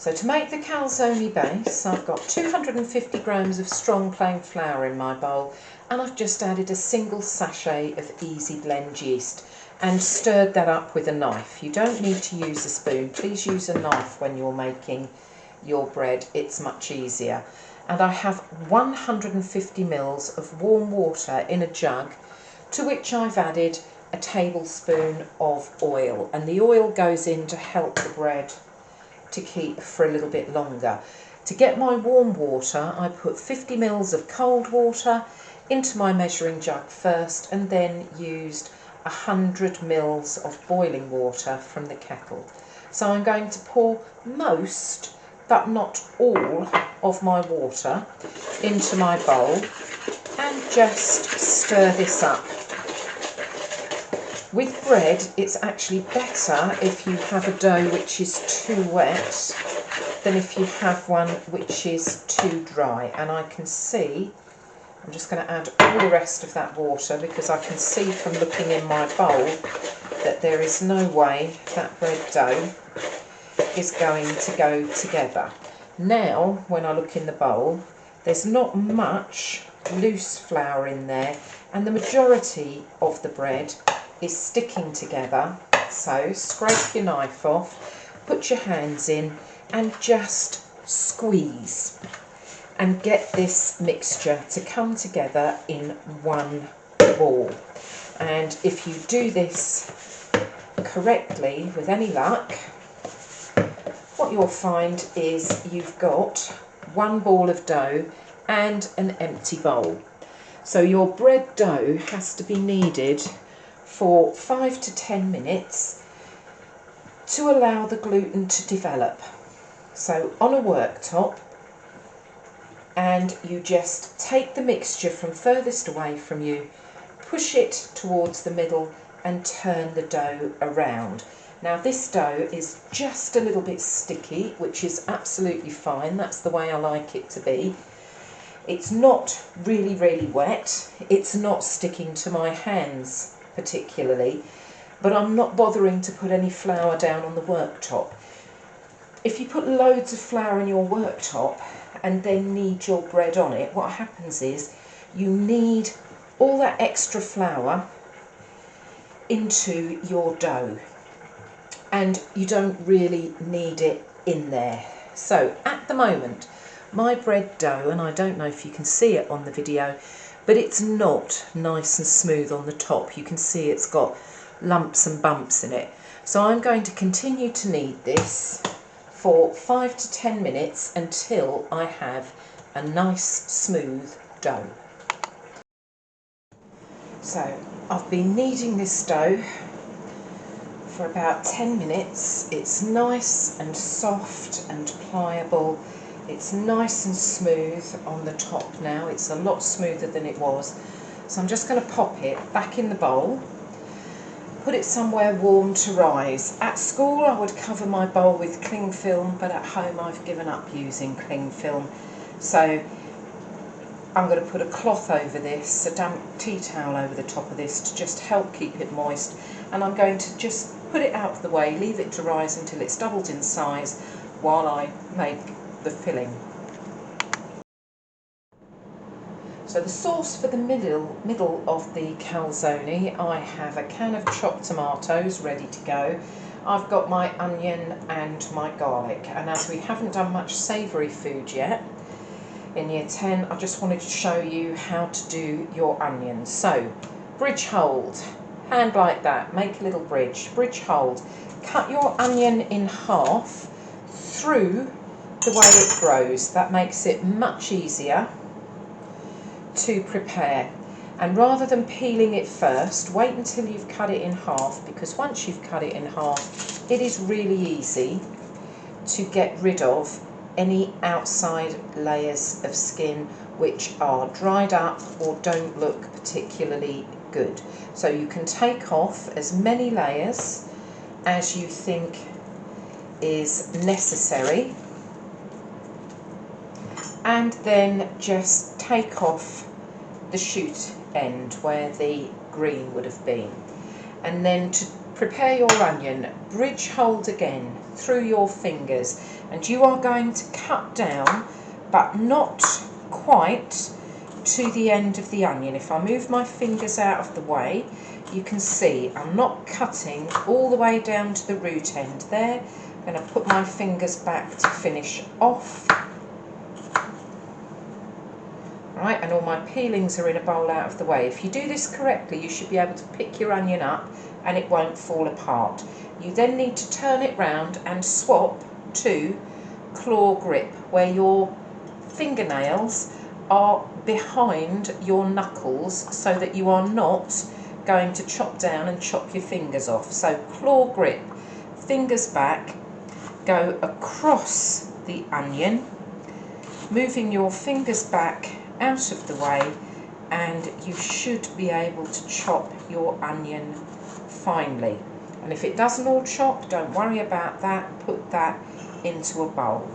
So to make the calzone base, I've got 250 grams of strong plain flour in my bowl, and I've just added a single sachet of easy blend yeast and stirred that up with a knife. You don't need to use a spoon. Please use a knife when you're making your bread. It's much easier. And I have 150 mils of warm water in a jug, to which I've added a tablespoon of oil, and the oil goes in to help the bread to keep for a little bit longer. To get my warm water, I put 50 mils of cold water into my measuring jug first, and then used 100 mils of boiling water from the kettle. So I'm going to pour most, but not all, of my water into my bowl and just stir this up. With bread, it's actually better if you have a dough which is too wet than if you have one which is too dry. And I can see, I'm just going to add all the rest of that water, because I can see from looking in my bowl that there is no way that bread dough is going to go together. Now, when I look in the bowl, there's not much loose flour in there, and the majority of the bread is sticking together. So scrape your knife off, put your hands in and just squeeze and get this mixture to come together in one ball. And if you do this correctly with any luck, what you'll find is you've got one ball of dough and an empty bowl. So your bread dough has to be kneaded for 5 to 10 minutes to allow the gluten to develop. So on a worktop, and you just take the mixture from furthest away from you, push it towards the middle and turn the dough around. Now this dough is just a little bit sticky, which is absolutely fine. That's the way I like it to be. It's not really, really wet. It's not sticking to my hands particularly, but I'm not bothering to put any flour down on the worktop. If you put loads of flour in your worktop and then knead your bread on it, what happens is you knead all that extra flour into your dough, and you don't really need it in there. So at the moment, my bread dough, and I don't know if you can see it on the video, but it's not nice and smooth on the top. You can see it's got lumps and bumps in it. So I'm going to continue to knead this for 5 to 10 minutes until I have a nice smooth dough. So I've been kneading this dough for about 10 minutes. It's nice and soft and pliable. It's nice and smooth on the top now. It's a lot smoother than it was. So I'm just going to pop it back in the bowl, put it somewhere warm to rise. At school I would cover my bowl with cling film, but at home I've given up using cling film. So I'm going to put a cloth over this, a damp tea towel over the top of this to just help keep it moist. And I'm going to just put it out of the way, leave it to rise until it's doubled in size while I make the filling. So the sauce for the middle of the calzone, I have a can of chopped tomatoes ready to go. I've got my onion and my garlic, and as we haven't done much savoury food yet in year 10, I just wanted to show you how to do your onions. So bridge hold, hand like that, make a little bridge hold, cut your onion in half through the way it grows. That makes it much easier to prepare. And rather than peeling it first, wait until you've cut it in half, because once you've cut it in half, it is really easy to get rid of any outside layers of skin which are dried up or don't look particularly good. So you can take off as many layers as you think is necessary, and then just take off the shoot end where the green would have been. And then to prepare your onion, bridge hold again through your fingers, and you are going to cut down, but not quite to the end of the onion. If I move my fingers out of the way, you can see I'm not cutting all the way down to the root end there. I'm going to put my fingers back to finish off. Right, and all my peelings are in a bowl out of the way. If you do this correctly, you should be able to pick your onion up and it won't fall apart. You then need to turn it round and swap to claw grip, where your fingernails are behind your knuckles so that you are not going to chop down and chop your fingers off. So claw grip, fingers back, go across the onion, moving your fingers back out of the way, and you should be able to chop your onion finely. And if it doesn't all chop, don't worry about that, put that into a bowl.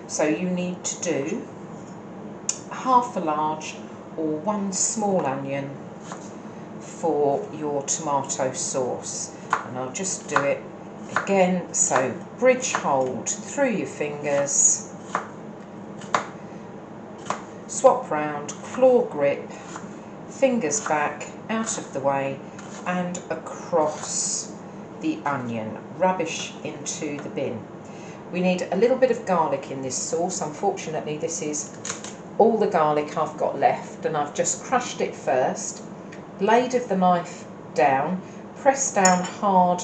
So you need to do half a large or one small onion for your tomato sauce. And I'll just do it again. So bridge hold through your fingers, swap round, claw grip, fingers back, out of the way, and across the onion. Rubbish into the bin. We need a little bit of garlic in this sauce. Unfortunately, this is all the garlic I've got left, and I've just crushed it first. Blade of the knife down, press down hard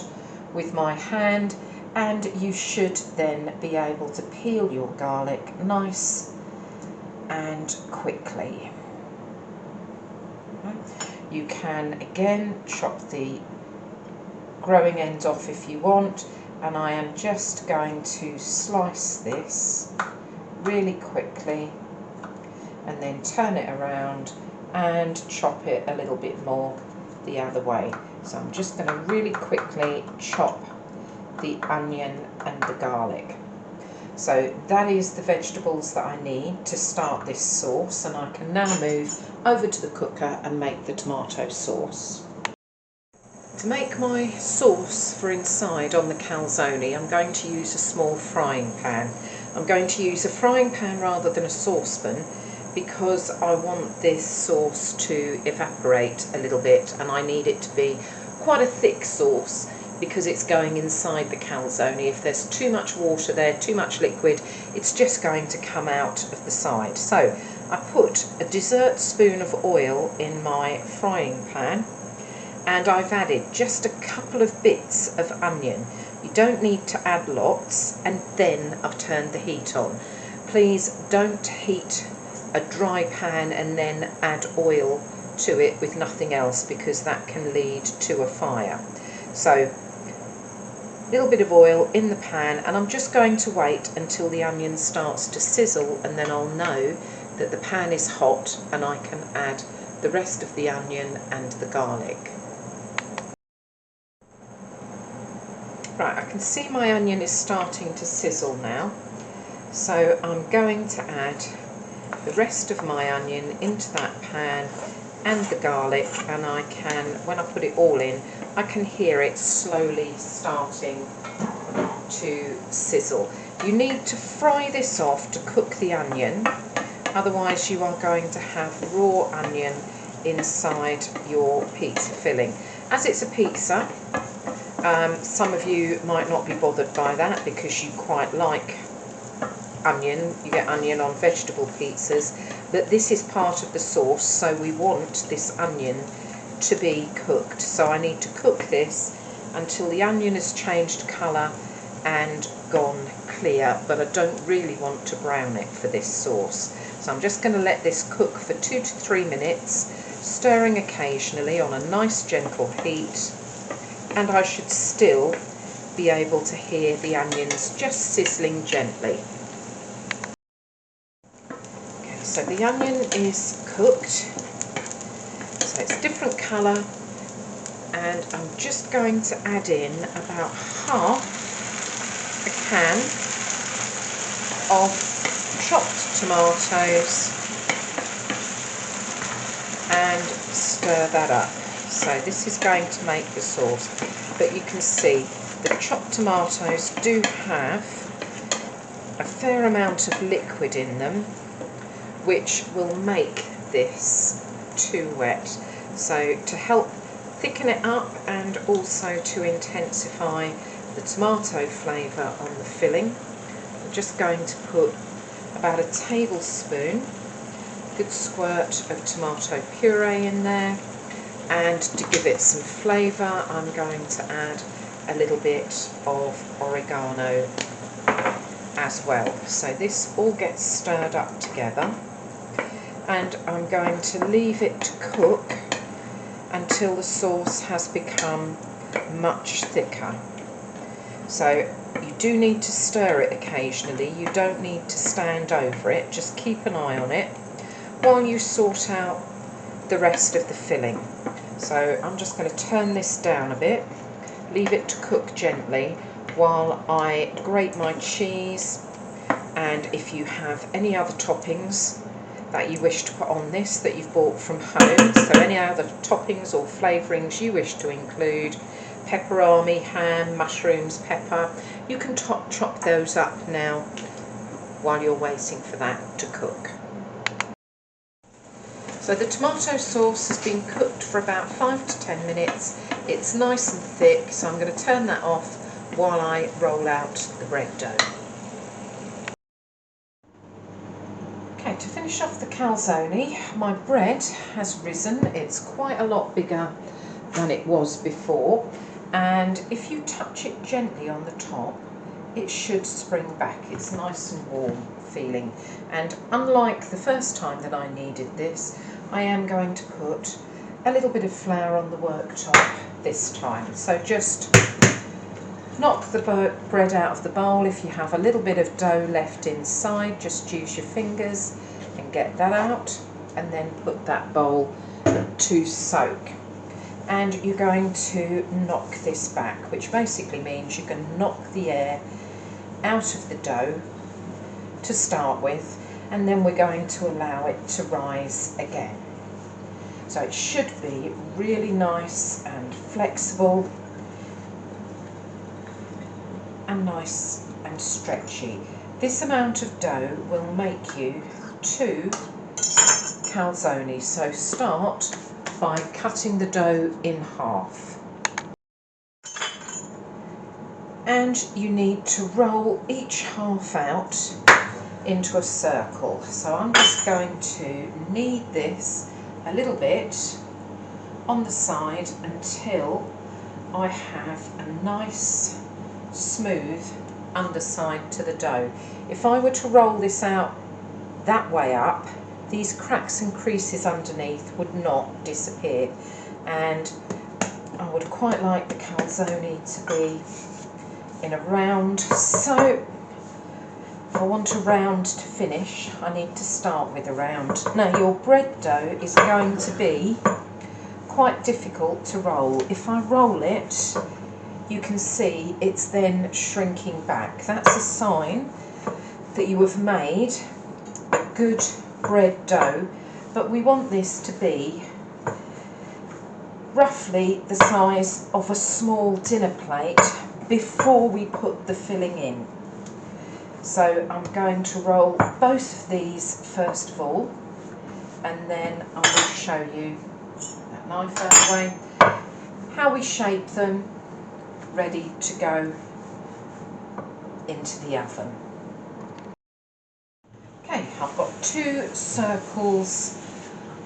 with my hand, and you should then be able to peel your garlic nice and quickly. You can again chop the growing end off if you want, and I am just going to slice this really quickly and then turn it around and chop it a little bit more the other way. So I'm just going to really quickly chop the onion and the garlic. So that is the vegetables that I need to start this sauce, and I can now move over to the cooker and make the tomato sauce. To make my sauce for inside on the calzone, I'm going to use a small frying pan. I'm going to use a frying pan rather than a saucepan because I want this sauce to evaporate a little bit, and I need it to be quite a thick sauce because it's going inside the calzone. If there's too much water there, too much liquid, it's just going to come out of the side. So I put a dessert spoon of oil in my frying pan, and I've added just a couple of bits of onion. You don't need to add lots, and then I've turned the heat on. Please don't heat a dry pan and then add oil to it with nothing else, because that can lead to a fire. So a little bit of oil in the pan, and I'm just going to wait until the onion starts to sizzle, and then I'll know that the pan is hot and I can add the rest of the onion and the garlic. Right, I can see my onion is starting to sizzle now, so I'm going to add the rest of my onion into that pan and the garlic, and I can, when I put it all in, I can hear it slowly starting to sizzle. You need to fry this off to cook the onion, otherwise you are going to have raw onion inside your pizza filling. As it's a pizza, some of you might not be bothered by that because you quite like onion. You get onion on vegetable pizzas, but this is part of the sauce, so we want this onion to be cooked. So I need to cook this until the onion has changed colour and gone clear, but I don't really want to brown it for this sauce. So I'm just going to let this cook for 2 to 3 minutes, stirring occasionally on a nice gentle heat, and I should still be able to hear the onions just sizzling gently. Okay, so the onion is cooked, so it's different colour, and I'm just going to add in about half a can of chopped tomatoes and stir that up. So this is going to make the sauce, but you can see the chopped tomatoes do have a fair amount of liquid in them, which will make this too wet. So to help thicken it up and also to intensify the tomato flavour on the filling, I'm just going to put about a tablespoon, good squirt of tomato puree in there, and to give it some flavour I'm going to add a little bit of oregano as well. So this all gets stirred up together, and I'm going to leave it to cook until the sauce has become much thicker. So you do need to stir it occasionally, you don't need to stand over it, just keep an eye on it while you sort out the rest of the filling. So I'm just going to turn this down a bit, leave it to cook gently while I grate my cheese, and if you have any other toppings that you wish to put on this that you've bought from home, so any other toppings or flavourings you wish to include, pepperami, ham, mushrooms, pepper, you can chop those up now while you're waiting for that to cook. So the tomato sauce has been cooked for about 5 to 10 minutes. It's nice and thick, so I'm going to turn that off while I roll out the bread dough. Okay, to finish off the calzone, my bread has risen. It's quite a lot bigger than it was before, and if you touch it gently on the top, it should spring back. It's nice and warm feeling, and unlike the first time that I kneaded this, I am going to put a little bit of flour on the worktop this time. So just knock the bread out of the bowl. If you have a little bit of dough left inside, just use your fingers and get that out, and then put that bowl to soak. And you're going to knock this back, which basically means you can knock the air out of the dough to start with, and then we're going to allow it to rise again. So it should be really nice and flexible and nice and stretchy. This amount of dough will make you 2 calzones, so start by cutting the dough in half. And you need to roll each half out into a circle. So I'm just going to knead this a little bit on the side until I have a nice smooth underside to the dough. If I were to roll this out that way up, these cracks and creases underneath would not disappear, and I would quite like the calzone to be in a round. So if I want a round to finish, I need to start with a round. Now your bread dough is going to be quite difficult to roll. If I roll it, you can see it's then shrinking back. That's a sign that you have made a good bread dough, but we want this to be roughly the size of a small dinner plate before we put the filling in. So I'm going to roll both of these first of all, and then I will show you that knife out of the way, how we shape them ready to go into the oven. Okay, I've got 2 circles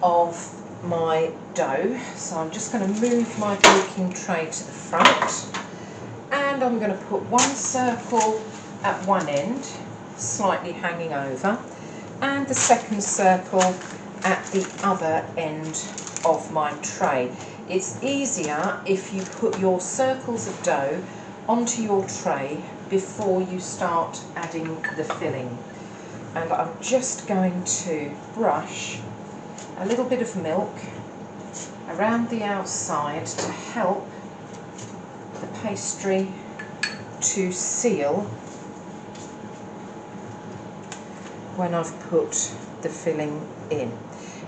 of my dough, so I'm just going to move my baking tray to the front, and I'm going to put 1 circle at one end, slightly hanging over, and the second circle at the other end of my tray. It's easier if you put your circles of dough onto your tray before you start adding the filling. And I'm just going to brush a little bit of milk around the outside to help the pastry to seal when I've put the filling in.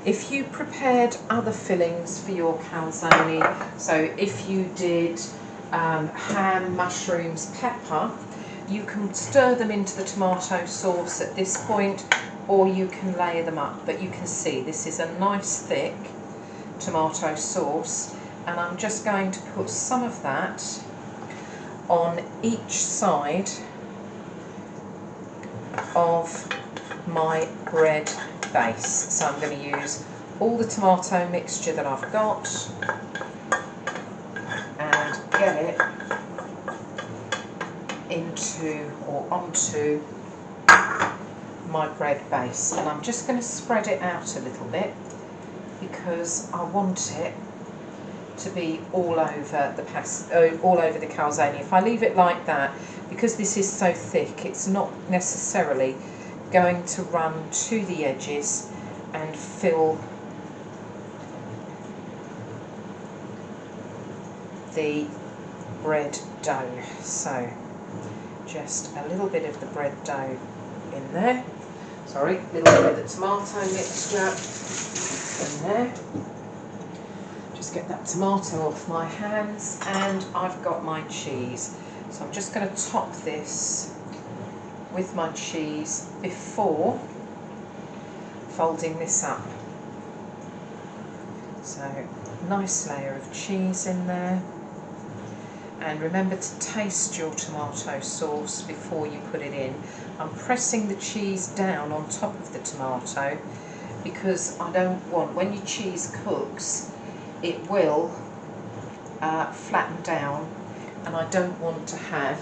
If you prepared other fillings for your calzone, so if you did ham, mushrooms, pepper, you can stir them into the tomato sauce at this point, or you can layer them up. But you can see this is a nice thick tomato sauce, and I'm just going to put some of that on each side of my bread base. So I'm going to use all the tomato mixture that I've got and get it into or onto my bread base, and I'm just going to spread it out a little bit because I want it to be all over the calzone. If I leave it like that, because this is so thick, it's not necessarily going to run to the edges and fill the bread dough. So just a little bit of the bread dough in there. Sorry, a little bit of the tomato mixture in there. Just get that tomato off my hands, and I've got my cheese. So I'm just going to top this with my cheese before folding this up. So nice layer of cheese in there, and remember to taste your tomato sauce before you put it in. I'm pressing the cheese down on top of the tomato because I don't want, when your cheese cooks, it will flatten down, and I don't want to have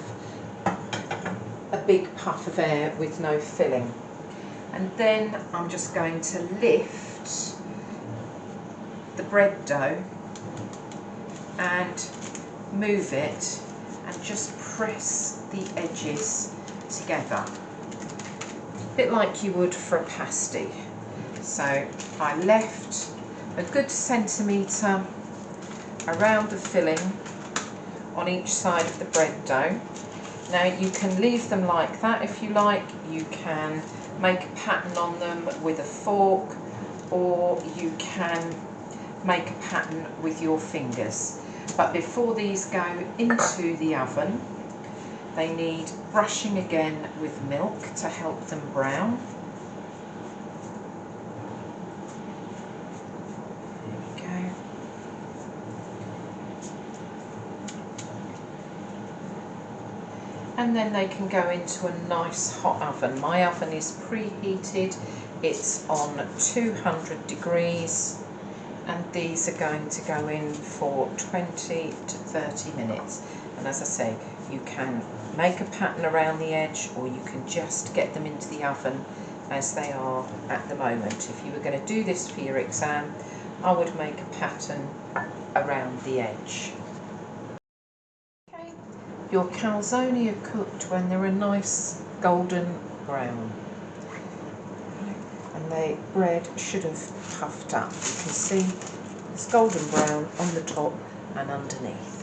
a big puff of air with no filling. And then I'm just going to lift the bread dough and move it and just press the edges together, a bit like you would for a pasty. So I left a good centimetre around the filling on each side of the bread dough. Now you can leave them like that if you like. You can make a pattern on them with a fork, or you can make a pattern with your fingers. But before these go into the oven, they need brushing again with milk to help them brown. There we go. And then they can go into a nice hot oven. My oven is preheated, it's on 200 degrees, and these are going to go in for 20 to 30 minutes. And as I say, you can make a pattern around the edge, or you can just get them into the oven as they are at the moment. If you were going to do this for your exam, I would make a pattern around the edge. Okay. Your calzone are cooked when they're a nice golden brown, and the bread should have puffed up. You can see it's golden brown on the top and underneath.